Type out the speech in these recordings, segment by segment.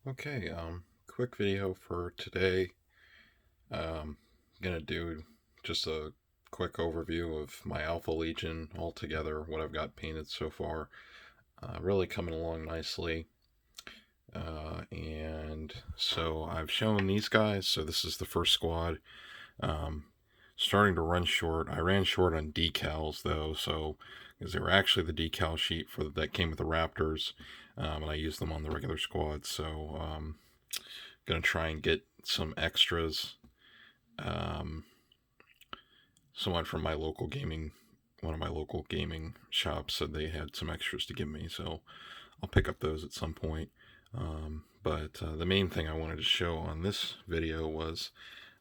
Okay, quick video for today. Gonna do just a quick overview of my Alpha Legion altogether, what I've got painted so far. Really coming along nicely. And so I've shown these guys, so this is the first squad. Um, Starting to run short. I ran short on decals though, so because they were actually the decal sheet for that came with the Raptors, and I used them on the regular squad. So gonna try and get some extras. Um, Someone from my local gaming, one of my local gaming shops said they had some extras to give me, so I'll pick up those at some point. But the main thing I wanted to show on this video was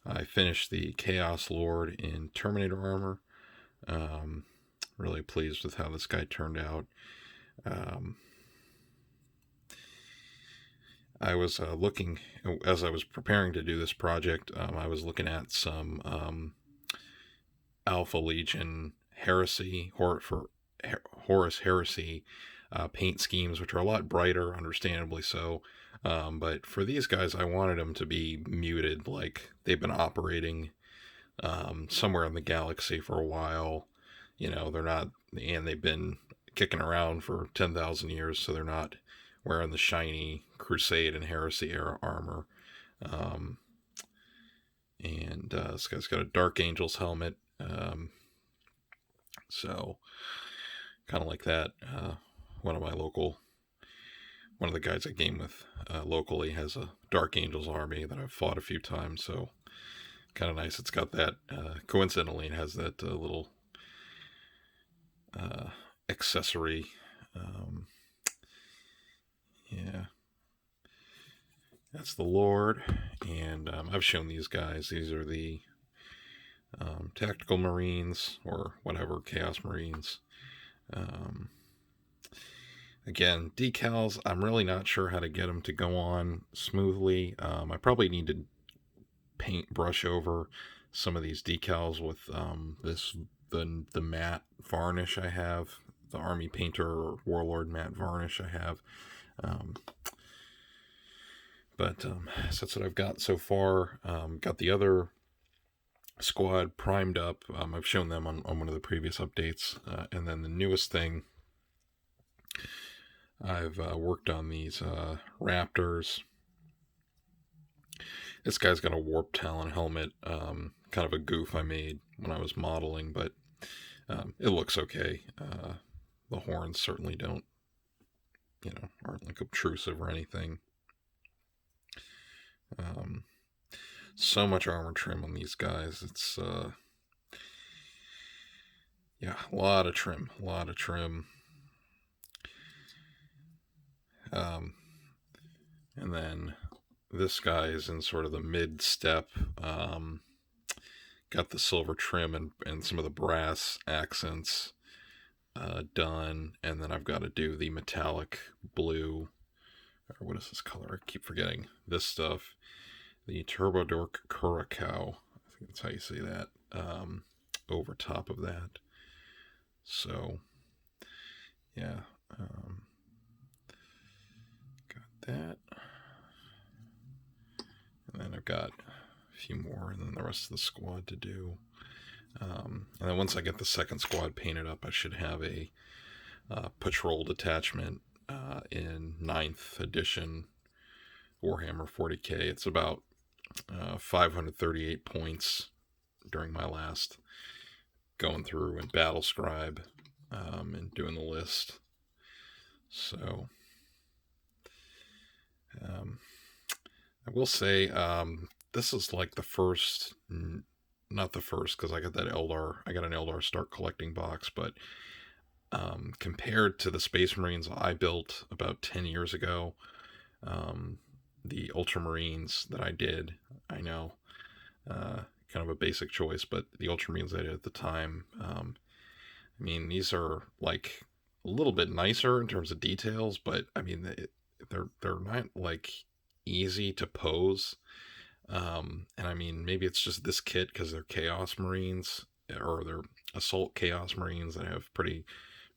I finished the Chaos Lord in Terminator armor. Um, Really pleased with how this guy turned out. Um, I was looking, as I was preparing to do this project, I was looking at some Alpha Legion Heresy, Horus Heresy paint schemes, which are a lot brighter, understandably so. But for these guys, I wanted them to be muted, like they've been operating somewhere in the galaxy for a while. You know, they're not, and they've been kicking around for 10,000 years, so they're not wearing the shiny Crusade and Heresy era armor. Um, and this guy's got a Dark Angel's helmet. So, kind of like that. One of my local, one of the guys I game with locally has a Dark Angels army that I've fought a few times. So, kind of nice. It's got that, coincidentally, it has that little uh, accessory. Um, yeah, that's the Lord. And I've shown these guys. These are the Tactical Marines or whatever, Chaos Marines. Um, Again, decals, I'm really not sure how to get them to go on smoothly. I probably need to brush over some of these decals with the matte varnish I have, the Army Painter or Warlord matte varnish I have. Um, but so that's what I've got so far. Got the other squad primed up. I've shown them on one of the previous updates. And then the newest thing, I've worked on these Raptors. This guy's got a Warp Talon helmet, kind of a goof I made when I was modeling, but it looks okay. The horns certainly don't, aren't like obtrusive or anything. Um, so much armor trim on these guys. It's, yeah, a lot of trim, a lot of trim. And then this guy is in sort of the mid step. Got the silver trim and some of the brass accents done, and then I've got to do the metallic blue, or what is this color? I keep forgetting this stuff. The Turbo Dork Curacao, I think that's how you say that, over top of that. So, yeah, got that. And then I've got a few more, and then the rest of the squad to do. And then once I get the second squad painted up, I should have a patrol detachment in 9th edition Warhammer 40k. It's about 538 points during my last going through and battle scribe and doing the list. So I will say this is like the first, not the first, because I got an Eldar Start collecting box, but compared to the Space Marines I built about 10 years ago, the Ultramarines that I did, I know, kind of a basic choice, but the Ultramarines I did at the time, I mean, these are like a little bit nicer in terms of details, but I mean, they're not like easy to pose. And I mean, maybe it's just this kit because they're Chaos Marines or they're Assault Chaos Marines that have pretty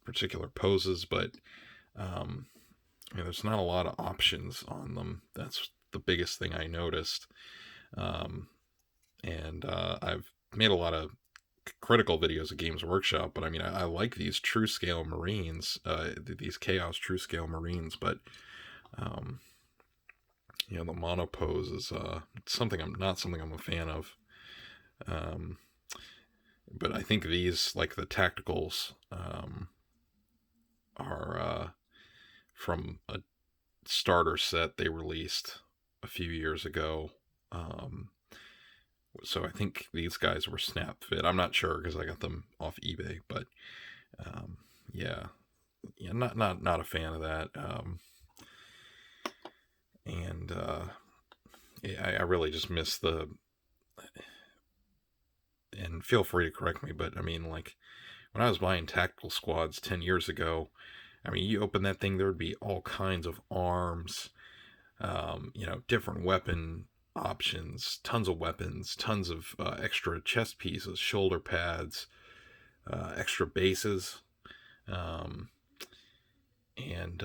particular poses, but there's not a lot of options on them. That's the biggest thing I noticed. Um, and I've made a lot of critical videos of Games Workshop, but I mean, I like these true scale Marines, these Chaos true scale Marines, but um, the monopose is something I'm a fan of. Um, but I think these, like the tacticals, are from a starter set they released a few years ago. Um, so I think these guys were snap fit. I'm not sure because I got them off eBay, but um, yeah, yeah, not a fan of that. And yeah, I really just miss the. And feel free to correct me, but I mean, like when I was buying tactical squads 10 years ago, I mean, you open that thing, there would be all kinds of arms, different weapon options, tons of weapons, tons of extra chest pieces, shoulder pads, extra bases, um, and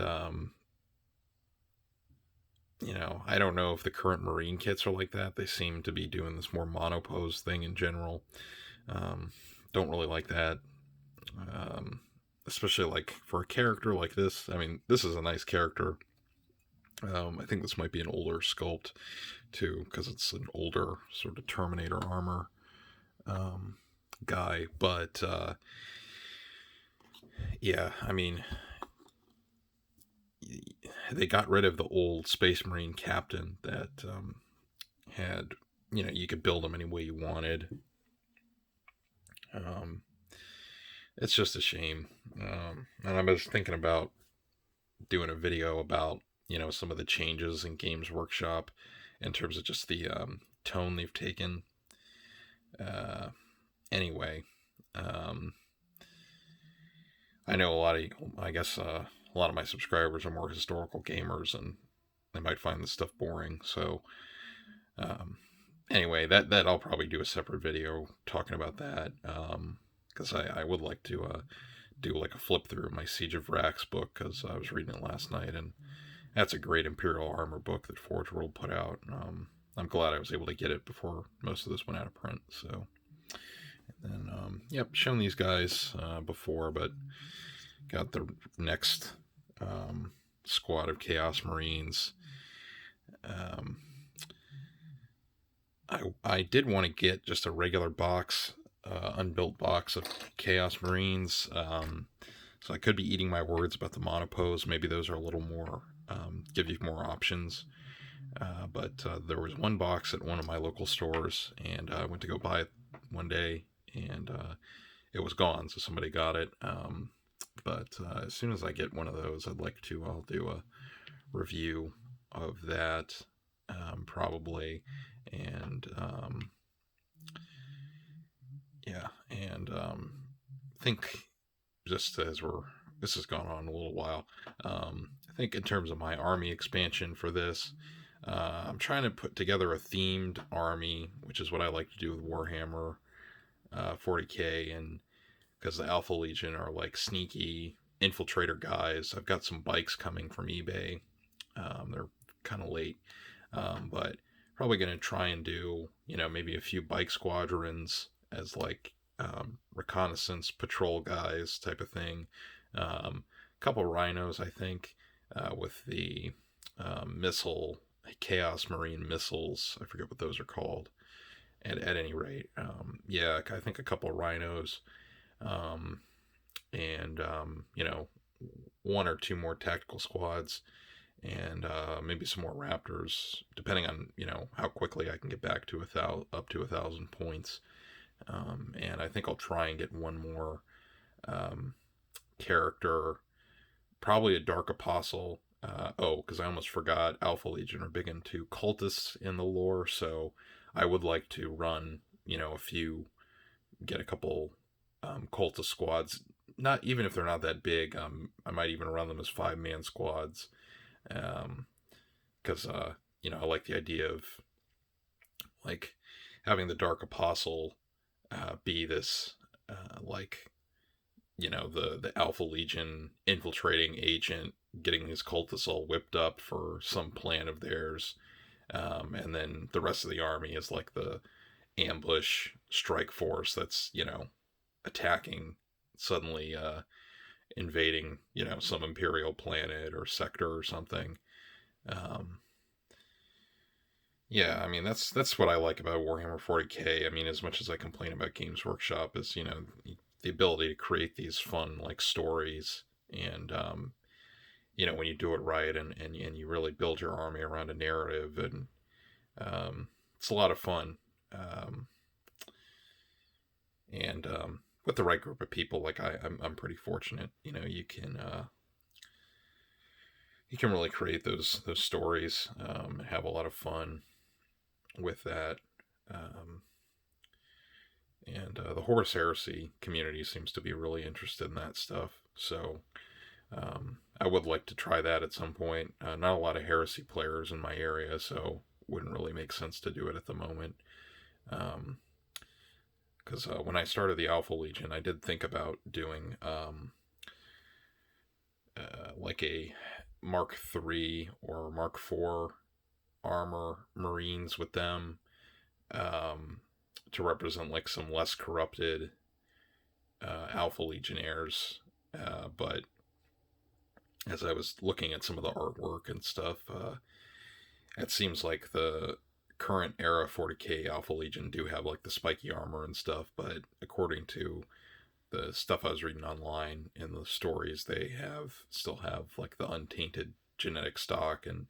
I don't know if the current Marine kits are like that. They seem to be doing this more monopose thing in general. Um, don't really like that. Um, Especially like for a character like this. I mean, this is a nice character. I think this might be an older sculpt too, because it's an older sort of Terminator armor um, guy. But yeah, I mean, they got rid of the old Space Marine captain that had, you could build him any way you wanted. Um, it's just a shame. And I was thinking about doing a video about, some of the changes in Games Workshop in terms of just the tone they've taken. Uh, anyway, um, I know I guess a lot of my subscribers are more historical gamers and they might find this stuff boring. So, um, anyway, that I'll probably do a separate video talking about that. Because I would like to do like a flip through of my Siege of Rax book because I was reading it last night and that's a great Imperial Armor book that Forge World put out. I'm glad I was able to get it before most of this went out of print. So, and yep, shown these guys before, but got the next squad of Chaos Marines. Um, I did want to get just a regular box, unbuilt box of Chaos Marines. So I could be eating my words about the monopose. Maybe those are a little more, give you more options. But there was one box at one of my local stores, and I went to go buy it one day, and it was gone. So somebody got it. But as soon as I get one of those, I'll do a review of that, probably. And yeah, and I think just as this has gone on a little while, I think in terms of my army expansion for this, I'm trying to put together a themed army, which is what I like to do with Warhammer 40k, and because the Alpha Legion are like sneaky infiltrator guys. I've got some bikes coming from eBay. They're kind of late, but probably going to try and do, maybe a few bike squadrons as like reconnaissance patrol guys type of thing. A couple rhinos, I think, with the missile Chaos Marine missiles. I forget what those are called. And at any rate, yeah, I think a couple rhinos, um, and one or two more tactical squads, and maybe some more raptors, depending on how quickly I can get back to up to 1,000 points. And I think I'll try and get one more character, probably a Dark Apostle. Because I almost forgot, Alpha Legion are big into cultists in the lore, so I would like to run, get a couple cultist squads. Not even if they're not that big. I might even run them as 5-man squads, because I like the idea of like having the Dark Apostle be this like the Alpha Legion infiltrating agent getting these cultists all whipped up for some plan of theirs. And then the rest of the army is like the ambush strike force that's, attacking, suddenly invading, some imperial planet or sector or something. Um, yeah, I mean that's what I like about Warhammer 40K. I mean, as much as I complain about Games Workshop, is the ability to create these fun like stories, and when you do it right, and you really build your army around a narrative, and it's a lot of fun. Um, and with the right group of people, like I'm pretty fortunate. You can really create those stories, and have a lot of fun with that. Um, and the Horus Heresy community seems to be really interested in that stuff. So I would like to try that at some point. Not a lot of Heresy players in my area, so wouldn't really make sense to do it at the moment. Because when I started the Alpha Legion, I did think about doing like a Mark III or Mark IV armor Marines with them, to represent like some less corrupted Alpha Legionnaires. But as I was looking at some of the artwork and stuff, it seems like the current era 40k Alpha Legion do have like the spiky armor and stuff, but according to the stuff I was reading online in the stories, they still have like the untainted genetic stock, and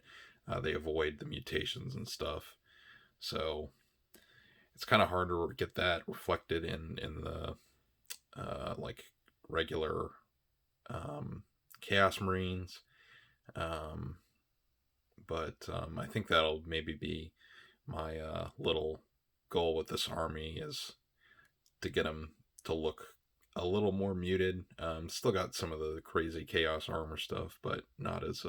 they avoid the mutations and stuff. So it's kind of hard to get that reflected in the like regular Chaos Marines. Um, but I think that'll maybe be my little goal with this army, is to get them to look a little more muted. Still got some of the crazy chaos armor stuff, but not as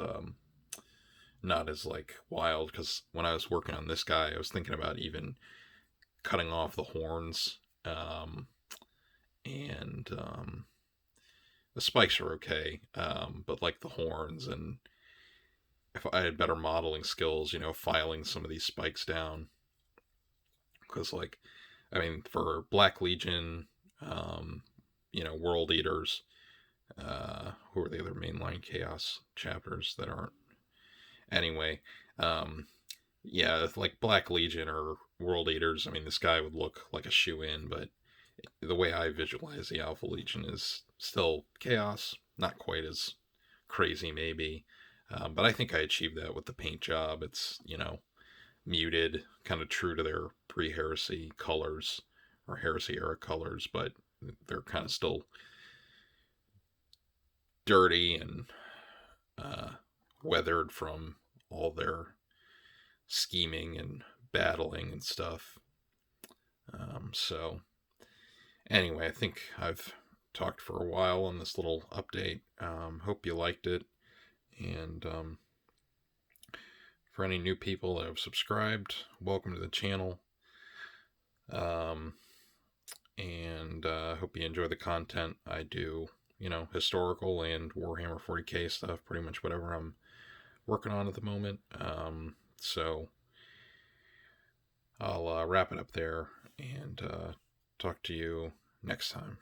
like wild. Because when I was working on this guy, I was thinking about even cutting off the horns, and the spikes are okay, but like the horns, and if I had better modeling skills, filing some of these spikes down. Because, like, I mean, for Black Legion, World Eaters, who are the other mainline Chaos chapters that aren't? Anyway, um, yeah, like Black Legion or World Eaters, I mean, this guy would look like a shoe-in, but the way I visualize the Alpha Legion is still Chaos, not quite as crazy, maybe. But I think I achieved that with the paint job. It's, muted, kind of true to their pre-heresy colors or heresy era colors, but they're kind of still dirty and uh, weathered from all their scheming and battling and stuff. So anyway, I think I've talked for a while on this little update. Hope you liked it. And for any new people that have subscribed, welcome to the channel. And hope you enjoy the content. I do, historical and Warhammer 40k stuff, pretty much whatever I'm working on at the moment. So I'll wrap it up there, and talk to you next time.